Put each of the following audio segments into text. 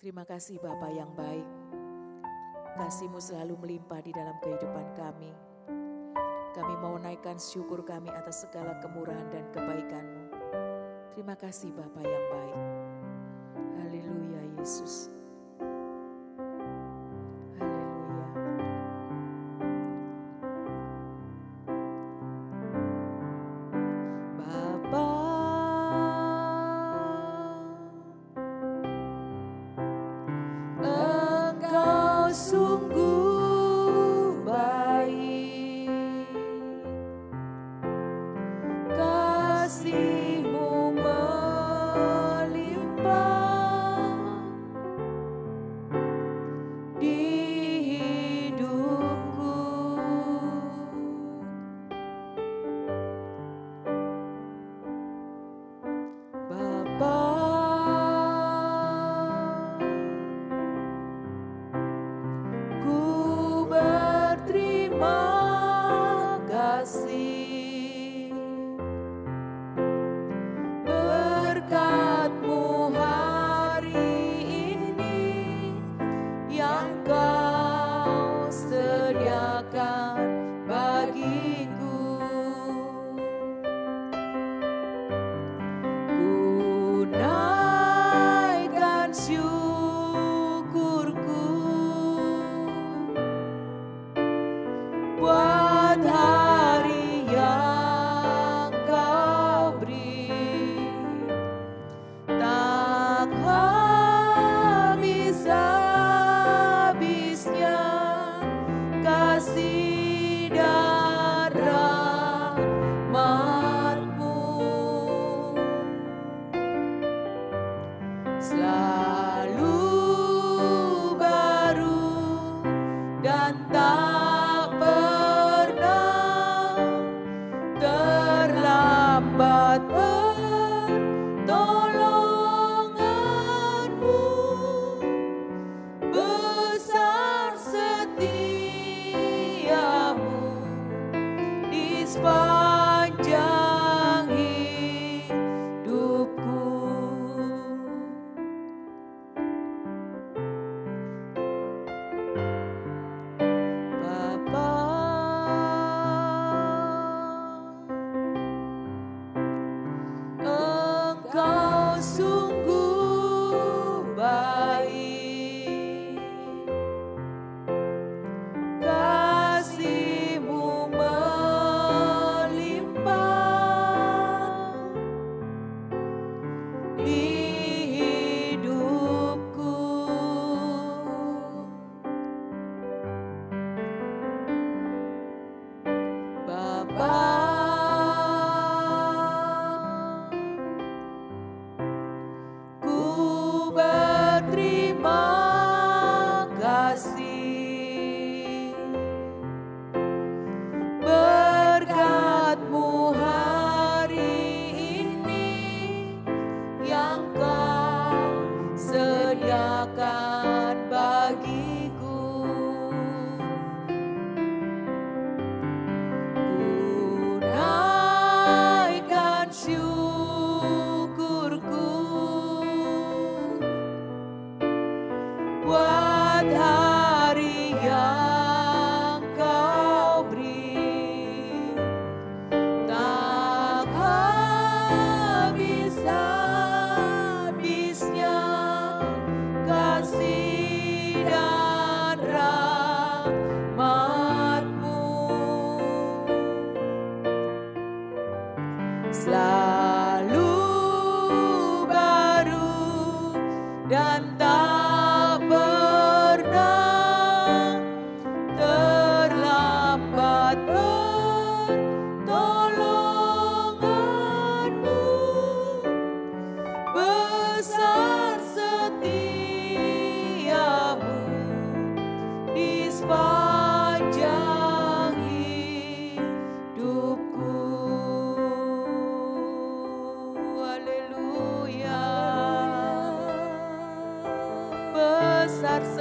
Terima kasih Bapa yang baik. Kasih-Mu selalu melimpah di dalam kehidupan kami. Kami mau naikkan syukur kami atas segala kemurahan dan kebaikan-Mu. Terima kasih Bapa yang baik. Haleluya Yesus.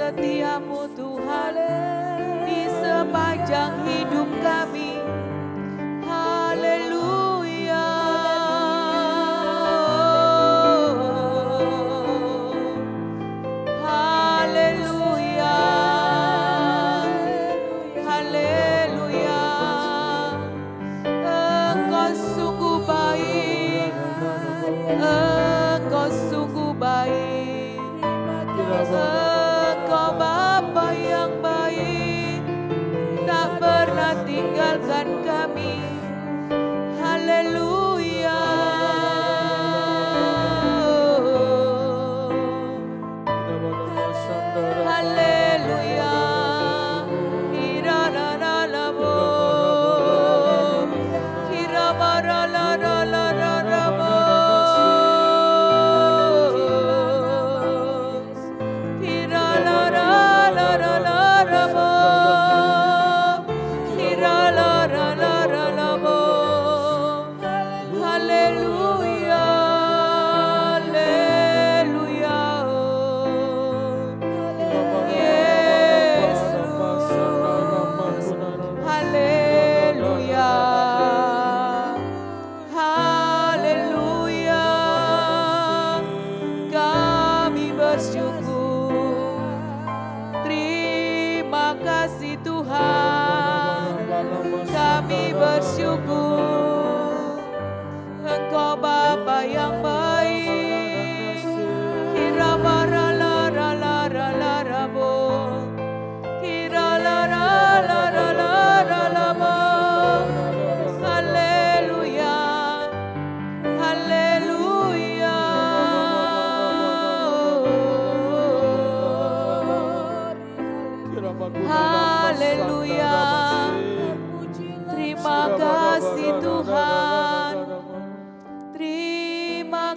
Setiamu Tuhan di sepanjang hidup kami. Haleluya. Haleluya.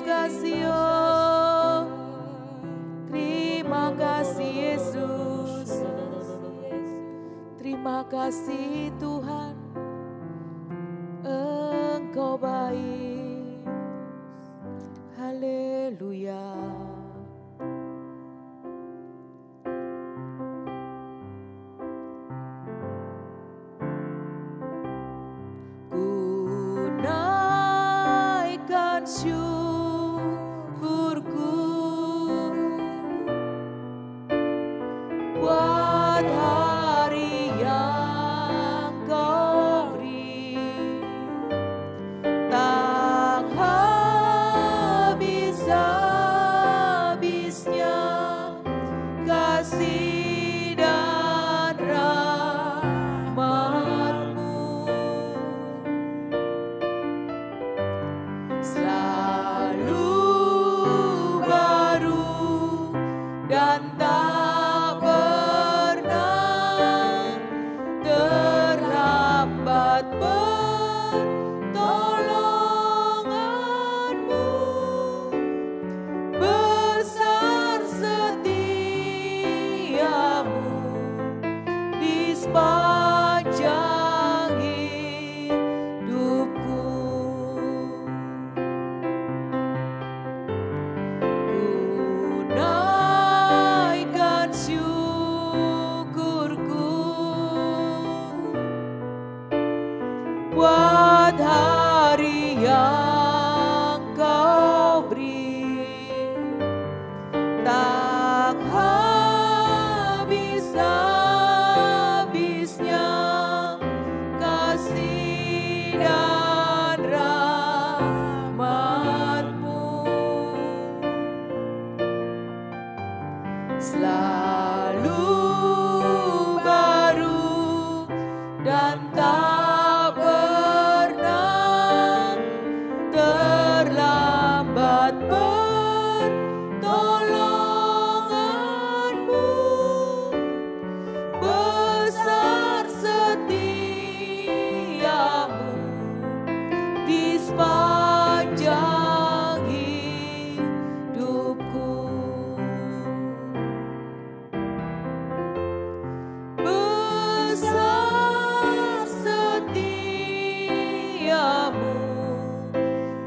kasih oh, terima kasih Yesus, terima kasih Tuhan, Engkau baik. Haleluya. Ku naikkan syukurku buat hari yang Kau beri, tak habis-habisnya kasih dan rahmat-Mu. Selalu baru dan tak pernah terlambat pertolongan-Mu. Besar setiamu di sepanjang hidupku. Ku naikkan syukurku buat hari yang Kau beri, tak habis-habisnya kasih dan rahmat-Mu. Selalu baru dan tak pernah terlambat pertolongan-Mu. Besar setiamu di sepanjang hidupku. Besar setiamu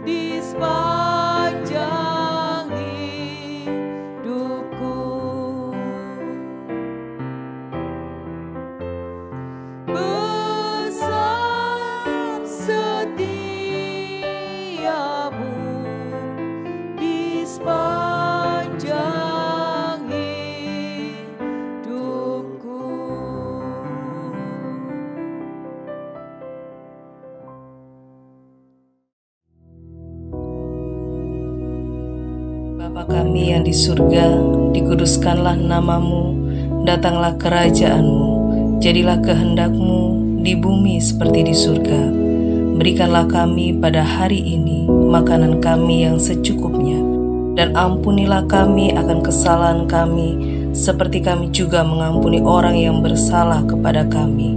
di sepanjang hidupku. Besar setiamu di sepanjang hidupku. Bapa kami yang di surga, dikuduskanlah nama-Mu, datanglah kerajaan-Mu, jadilah kehendak-Mu di bumi seperti di surga. Berikanlah kami pada hari ini makanan kami yang secukupnya, dan ampunilah kami akan kesalahan kami, seperti kami juga mengampuni orang yang bersalah kepada kami.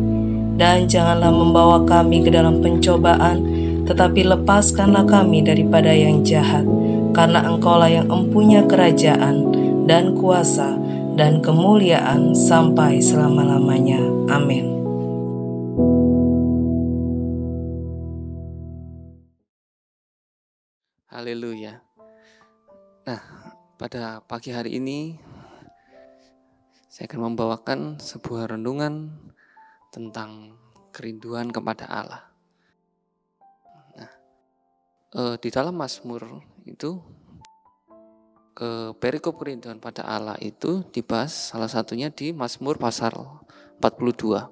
Dan janganlah membawa kami ke dalam pencobaan, tetapi lepaskanlah kami daripada yang jahat. Karena Engkaulah yang empunya kerajaan dan kuasa dan kemuliaan sampai selama-lamanya. Amin. Haleluya. Nah, pada pagi hari ini saya akan membawakan sebuah renungan tentang kerinduan kepada Allah. Nah, di dalam Mazmur itu perikop kerinduan pada Allah itu dibahas salah satunya di Mazmur pasal 42.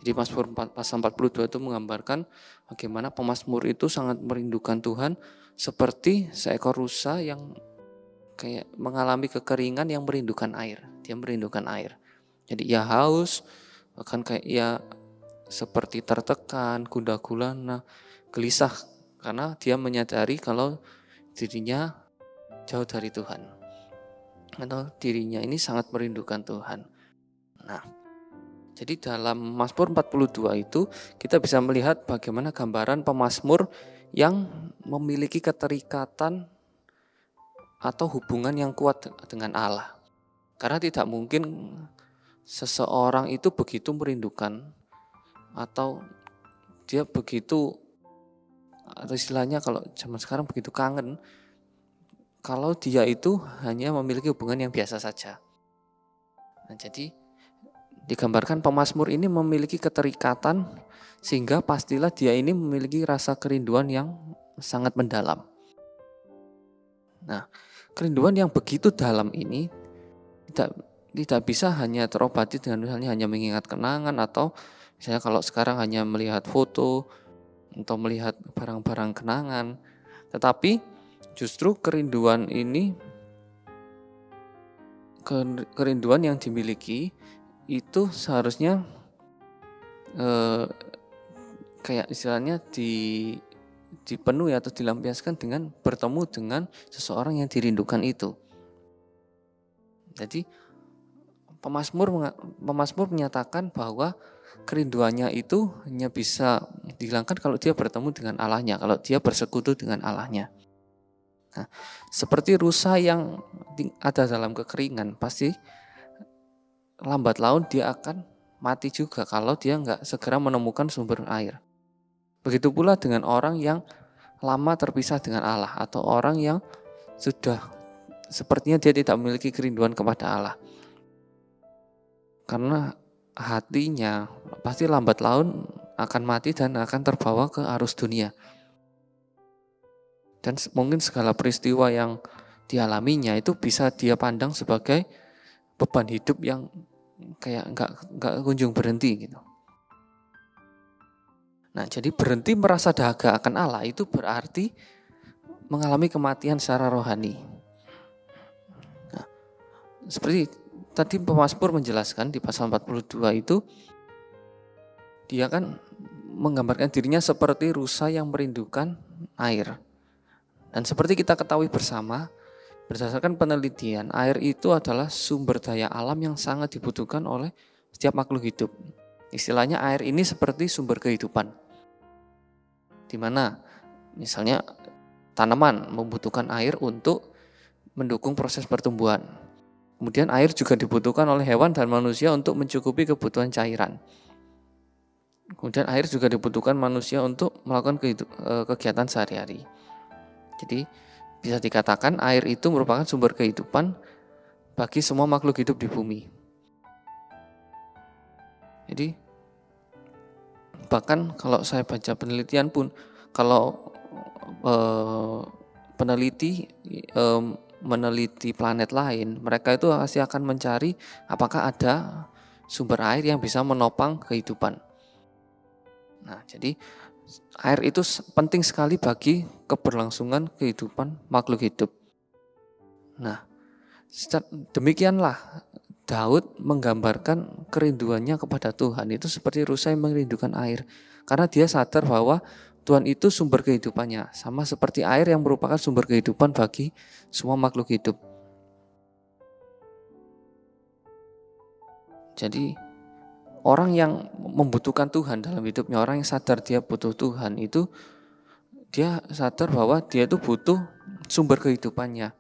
Jadi Mazmur pasal 42 itu menggambarkan bagaimana pemazmur itu sangat merindukan Tuhan seperti seekor rusa yang kayak mengalami kekeringan yang merindukan air. Dia merindukan air. Jadi ia haus, bahkan kayak ia seperti tertekan, gundah gulana, gelisah karena dia menyadari kalau dirinya jauh dari Tuhan. Atau dirinya ini sangat merindukan Tuhan. Nah, jadi dalam Mazmur 42 itu kita bisa melihat bagaimana gambaran pemazmur yang memiliki keterikatan atau hubungan yang kuat dengan Allah. Karena tidak mungkin seseorang itu begitu merindukan atau dia begitu, atau istilahnya kalau zaman sekarang begitu kangen, kalau dia itu hanya memiliki hubungan yang biasa saja. Nah, jadi digambarkan pemazmur ini memiliki keterikatan sehingga pastilah dia ini memiliki rasa kerinduan yang sangat mendalam. Nah, kerinduan yang begitu dalam ini tidak bisa hanya terobati dengan misalnya hanya mengingat kenangan, atau misalnya kalau sekarang hanya melihat foto atau melihat barang-barang kenangan. Tetapi justru kerinduan ini, kerinduan yang dimiliki itu seharusnya kayak istilahnya dipenuhi atau dilampiaskan dengan bertemu dengan seseorang yang dirindukan itu. Jadi pemazmur menyatakan bahwa kerinduannya itu hanya bisa dihilangkan kalau dia bertemu dengan Allahnya, kalau dia bersekutu dengan Allahnya. Nah, seperti rusa yang ada dalam kekeringan, pasti lambat laun dia akan mati juga kalau dia nggak segera menemukan sumber air. Begitu pula dengan orang yang lama terpisah dengan Allah, atau orang yang sudah sepertinya dia tidak memiliki kerinduan kepada Allah. Karena hatinya pasti lambat laun akan mati dan akan terbawa ke arus dunia. Dan mungkin segala peristiwa yang dialaminya itu bisa dia pandang sebagai beban hidup yang kayak nggak kunjung berhenti gitu. Nah, jadi berhenti merasa dahaga akan Allah itu berarti mengalami kematian secara rohani. Nah, seperti tadi pemazmur menjelaskan di pasal 42 itu, dia kan menggambarkan dirinya seperti rusa yang merindukan air. Dan seperti kita ketahui bersama, berdasarkan penelitian, air itu adalah sumber daya alam yang sangat dibutuhkan oleh setiap makhluk hidup. Istilahnya air ini seperti sumber kehidupan. Di mana misalnya tanaman membutuhkan air untuk mendukung proses pertumbuhan. Kemudian air juga dibutuhkan oleh hewan dan manusia untuk mencukupi kebutuhan cairan. Kemudian air juga dibutuhkan manusia untuk melakukan kegiatan sehari-hari. Jadi bisa dikatakan air itu merupakan sumber kehidupan bagi semua makhluk hidup di bumi. Jadi bahkan kalau saya baca penelitian pun, kalau peneliti meneliti planet lain, mereka itu pasti akan mencari apakah ada sumber air yang bisa menopang kehidupan. Nah, jadi air itu penting sekali bagi keberlangsungan kehidupan makhluk hidup. Nah, demikianlah Daud menggambarkan kerinduannya kepada Tuhan itu seperti rusa yang merindukan air. Karena dia sadar bahwa Tuhan itu sumber kehidupannya, sama seperti air yang merupakan sumber kehidupan bagi semua makhluk hidup. Jadi orang yang membutuhkan Tuhan dalam hidupnya, orang yang sadar dia butuh Tuhan itu, dia sadar bahwa dia itu butuh sumber kehidupannya.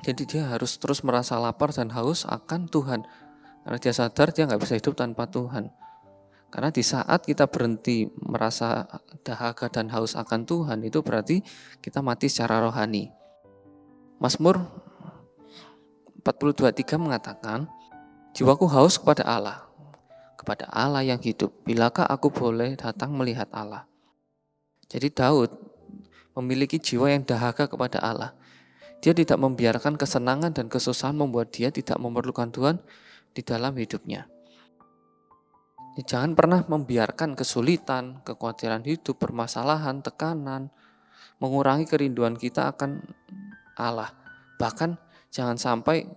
Jadi dia harus terus merasa lapar dan haus akan Tuhan. Karena dia sadar dia gak bisa hidup tanpa Tuhan. Karena di saat kita berhenti merasa dahaga dan haus akan Tuhan, itu berarti kita mati secara rohani. Mazmur 42:3 mengatakan, jiwaku haus kepada Allah yang hidup. Bilakah aku boleh datang melihat Allah? Jadi Daud memiliki jiwa yang dahaga kepada Allah. Dia tidak membiarkan kesenangan dan kesusahan membuat dia tidak memerlukan Tuhan di dalam hidupnya. Jangan pernah membiarkan kesulitan, kekhawatiran hidup, permasalahan, tekanan mengurangi kerinduan kita akan Allah. Bahkan jangan sampai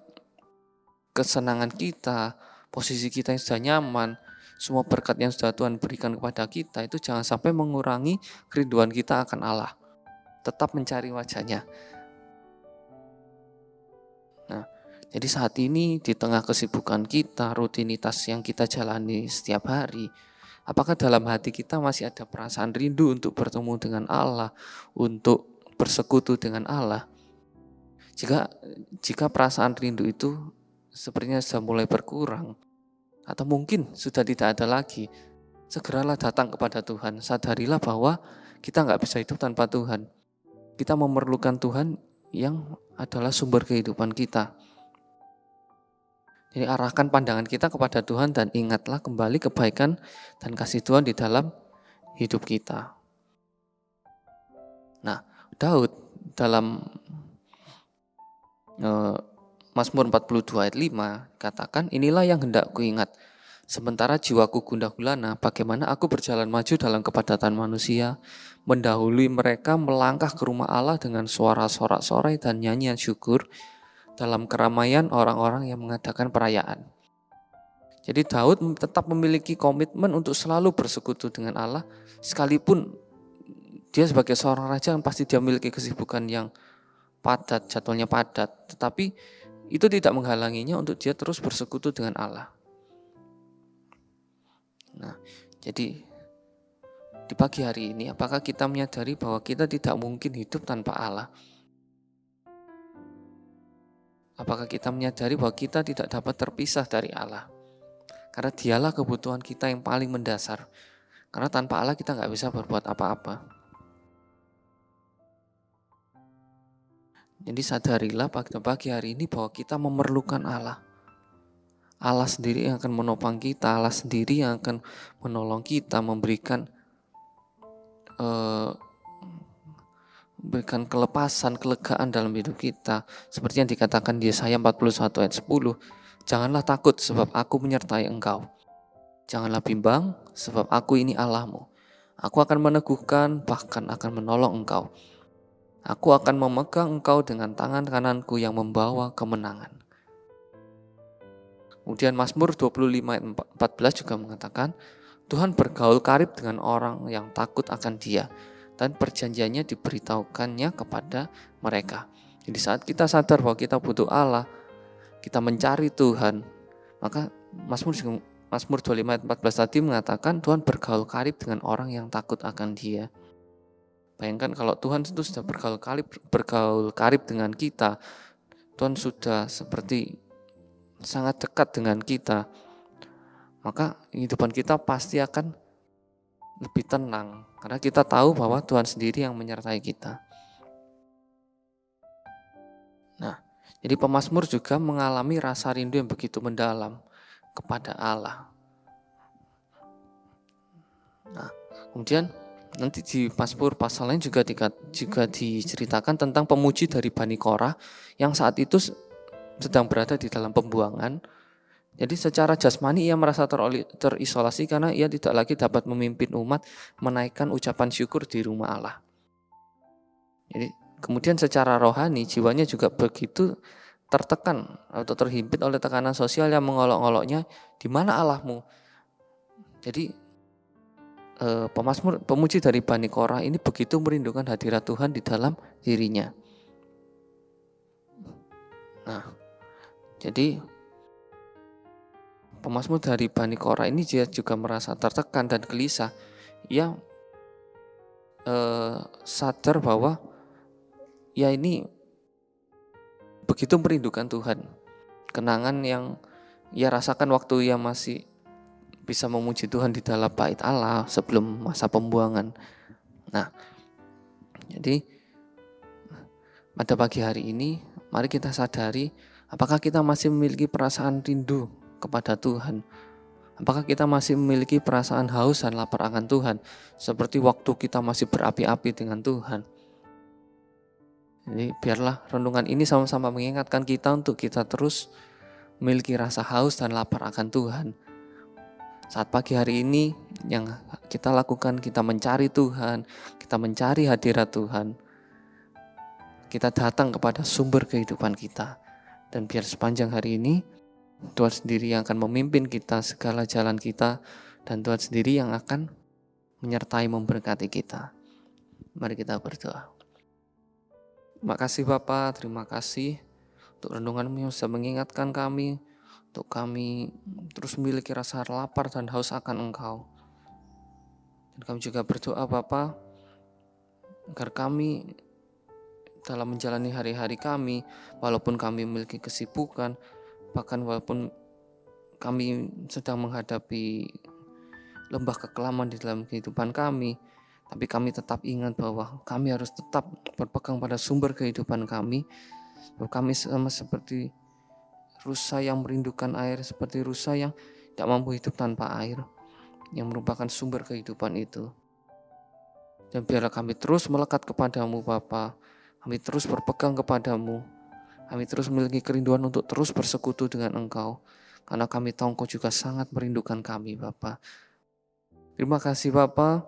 kesenangan kita, posisi kita yang sudah nyaman, semua berkat yang sudah Tuhan berikan kepada kita itu jangan sampai mengurangi kerinduan kita akan Allah. Tetap mencari wajahnya. Nah, jadi saat ini di tengah kesibukan kita, rutinitas yang kita jalani setiap hari, Apakah dalam hati kita masih ada perasaan rindu untuk bertemu dengan Allah, untuk bersekutu dengan Allah? Jika perasaan rindu itu sepertinya sudah mulai berkurang, atau mungkin sudah tidak ada lagi, segeralah datang kepada Tuhan. Sadarilah bahwa kita nggak bisa hidup tanpa Tuhan. Kita memerlukan Tuhan yang adalah sumber kehidupan kita. Jadi arahkan pandangan kita kepada Tuhan dan ingatlah kembali kebaikan dan kasih Tuhan di dalam hidup kita. Nah, Daud dalam Mazmur 42 ayat 5 katakan, inilah yang hendak kuingat. Sementara jiwaku gundah gulana, bagaimana aku berjalan maju dalam kepadatan manusia, mendahului mereka melangkah ke rumah Allah dengan suara sorak-sorai dan nyanyian syukur, dalam keramaian orang-orang yang mengadakan perayaan. Jadi Daud tetap memiliki komitmen untuk selalu bersekutu dengan Allah, sekalipun dia sebagai seorang raja yang pasti dia memiliki kesibukan yang padat, jadwalnya padat, tetapi itu tidak menghalanginya untuk dia terus bersekutu dengan Allah. Nah, jadi di pagi hari ini apakah kita menyadari bahwa kita tidak mungkin hidup tanpa Allah? Apakah kita menyadari bahwa kita tidak dapat terpisah dari Allah? Karena dialah kebutuhan kita yang paling mendasar. Karena tanpa Allah kita nggak bisa berbuat apa-apa. Jadi sadarilah pada pagi hari ini bahwa kita memerlukan Allah. Allah sendiri yang akan menopang kita, Allah sendiri yang akan menolong kita, memberikan kelepasan, kelegaan dalam hidup kita. Seperti yang dikatakan di Yesaya 41 ayat 10, janganlah takut sebab aku menyertai engkau. Janganlah bimbang sebab aku ini Allahmu. Aku akan meneguhkan, bahkan akan menolong engkau. Aku akan memegang engkau dengan tangan kananku yang membawa kemenangan. Kemudian Mazmur 25 ayat 14 juga mengatakan, Tuhan bergaul karib dengan orang yang takut akan Dia, dan perjanjiannya diberitahukannya kepada mereka. Jadi saat kita sadar bahwa kita butuh Allah, kita mencari Tuhan, maka Mazmur 25 ayat 14 tadi mengatakan Tuhan bergaul karib dengan orang yang takut akan Dia. Bayangkan kalau Tuhan itu sudah bergaul karib dengan kita, Tuhan sudah seperti sangat dekat dengan kita, maka kehidupan kita pasti akan lebih tenang, karena kita tahu bahwa Tuhan sendiri yang menyertai kita. Nah, jadi pemazmur juga mengalami rasa rindu yang begitu mendalam kepada Allah. Nah, kemudian nanti di Mazmur pasal lain juga diceritakan tentang pemuji dari Bani Korah yang saat itu sedang berada di dalam pembuangan. Jadi secara jasmani ia merasa terisolasi karena ia tidak lagi dapat memimpin umat menaikkan ucapan syukur di rumah Allah. Jadi kemudian secara rohani jiwanya juga begitu tertekan atau terhimpit oleh tekanan sosial yang mengolok-oloknya, di mana Allahmu? Jadi pemuji dari Bani Korah ini begitu merindukan hadirat Tuhan di dalam dirinya. Nah, jadi pemazmur dari Bani Korah ini dia juga merasa tertekan dan gelisah. Ia sadar bahwa ia ini begitu merindukan Tuhan. Kenangan yang ia rasakan waktu ia masih bisa memuji Tuhan di dalam bait Allah sebelum masa pembuangan. Nah, jadi pada pagi hari ini mari kita sadari apakah kita masih memiliki perasaan rindu kepada Tuhan. Apakah kita masih memiliki perasaan haus dan lapar akan Tuhan seperti waktu kita masih berapi-api dengan Tuhan. Jadi biarlah renungan ini sama-sama mengingatkan kita untuk kita terus memiliki rasa haus dan lapar akan Tuhan. Saat pagi hari ini yang kita lakukan, kita mencari Tuhan, kita mencari hadirat Tuhan. Kita datang kepada sumber kehidupan kita. Dan biar sepanjang hari ini Tuhan sendiri yang akan memimpin kita segala jalan kita, dan Tuhan sendiri yang akan menyertai memberkati kita. Mari kita berdoa. Terima kasih Bapa, terima kasih untuk renungan-Mu yang sudah mengingatkan kami, untuk kami terus memiliki rasa lapar dan haus akan Engkau. Dan kami juga berdoa Bapa, agar kami dalam menjalani hari-hari kami, walaupun kami memiliki kesibukan, bahkan walaupun kami sedang menghadapi lembah kekelaman di dalam kehidupan kami, tapi kami tetap ingat bahwa kami harus tetap berpegang pada sumber kehidupan kami. Bahwa kami sama seperti rusa yang merindukan air, seperti rusa yang tidak mampu hidup tanpa air, yang merupakan sumber kehidupan itu. Dan biarlah kami terus melekat kepadamu Bapa, kami terus berpegang kepadamu, kami terus memiliki kerinduan untuk terus bersekutu dengan Engkau, karena kami tahu Engkau juga sangat merindukan kami Bapa. Terima kasih Bapa,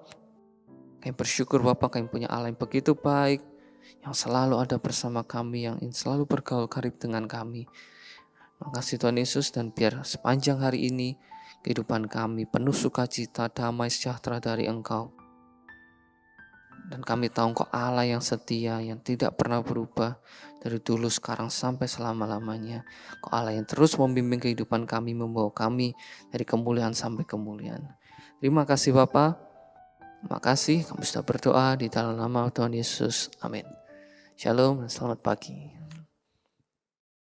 kami bersyukur Bapa, kami punya Allah yang begitu baik, yang selalu ada bersama kami, yang selalu bergaul karib dengan kami. Terima kasih Tuhan Yesus, dan biar sepanjang hari ini kehidupan kami penuh sukacita, damai, sejahtera dari Engkau. Dan kami tahu Engkau Allah yang setia, yang tidak pernah berubah dari dulu, sekarang, sampai selama-lamanya. Engkau Allah yang terus membimbing kehidupan kami, membawa kami dari kemuliaan sampai kemuliaan. Terima kasih Bapa. Terima kasih, kami sudah berdoa di dalam nama Tuhan Yesus. Amin. Shalom dan selamat pagi.